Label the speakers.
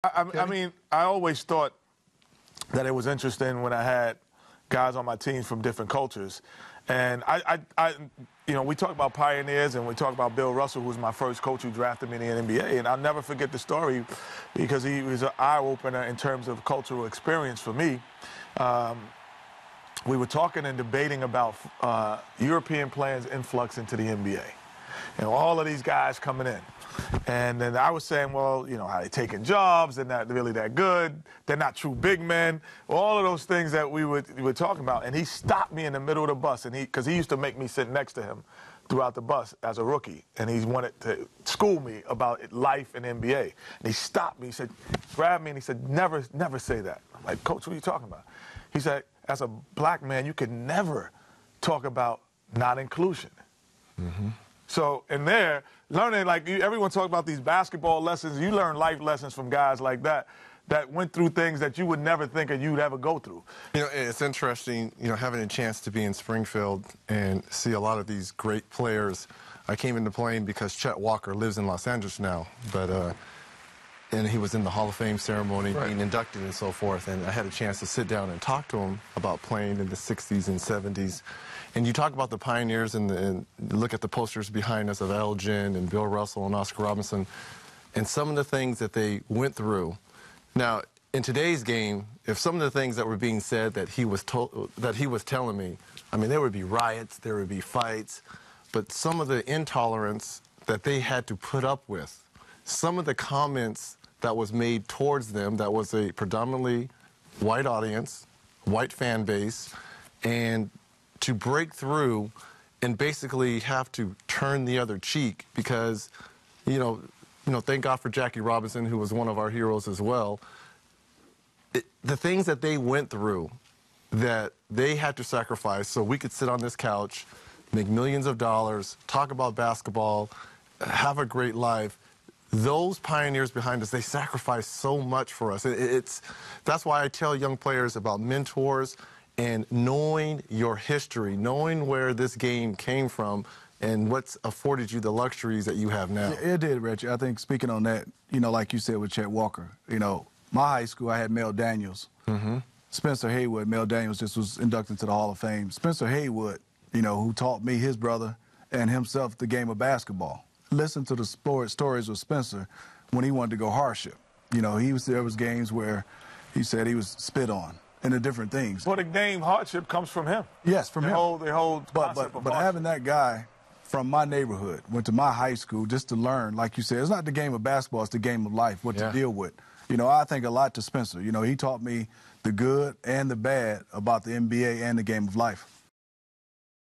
Speaker 1: I mean, I always thought that it was interesting when I had guys on my team from different cultures. And you know, we talk about pioneers and we talk about Bill Russell, who was my first coach who drafted me in the NBA. And I'll never forget the story because he was an eye-opener in terms of cultural experience for me. We were talking and debating about European players' influx into the NBA. And all of these guys coming in. And then I was saying, well, you know, how they taking jobs, they're not really that good, they're not true big men, all of those things that we were talking about. And he stopped me in the middle of the bus, and because he used to make me sit next to him throughout the bus as a rookie, and he wanted to school me about life in NBA. And he stopped me, he said, grabbed me, and he said, never say that. I'm like, Coach, what are you talking about? He said, as a black man, you can never talk about not inclusion. Mm-hmm. So in there, learning, like everyone talk about these basketball lessons, you learn life lessons from guys like that went through things that you would never think you'd ever go through.
Speaker 2: You know, it's interesting, you know, having a chance to be in Springfield and see a lot of these great players. I came into playing because Chet Walker lives in Los Angeles now, but and he was in the Hall of Fame ceremony, right, being inducted and so forth, and I had a chance to sit down and talk to him about playing in the 60s and 70s. And you talk about the pioneers and look at the posters behind us of Elgin and Bill Russell and Oscar Robertson and some of the things that they went through. Now, in today's game, if some of the things that were being said that he was telling me, I mean, there would be riots, there would be fights, but some of the intolerance that they had to put up with, some of the comments that was made towards them, that was a predominantly white audience, white fan base, and to break through and basically have to turn the other cheek because, you know, thank God for Jackie Robinson, who was one of our heroes as well. The things that they went through, that they had to sacrifice so we could sit on this couch, make millions of dollars, talk about basketball, have a great life. Those pioneers behind us, they sacrificed so much for us. That's why I tell young players about mentors and knowing your history, knowing where this game came from and what's afforded you the luxuries that you have now.
Speaker 3: It did, Reggie. I think speaking on that, you know, like you said with Chet Walker, you know, my high school, I had Mel Daniels. Mm-hmm. Spencer Haywood, Mel Daniels just was inducted to the Hall of Fame. Spencer Haywood, you know, who taught me, his brother, and himself the game of basketball. Listen to the stories with Spencer when he wanted to go hardship. You know, there was games where he said he was spit on and the different things.
Speaker 1: Well, the game hardship comes from him.
Speaker 3: Yes, from him.
Speaker 1: The whole concept
Speaker 3: but having that guy from my neighborhood, went to my high school just to learn, like you said, it's not the game of basketball, it's the game of life, what to deal with. You know, I think a lot to Spencer. You know, he taught me the good and the bad about the NBA and the game of life.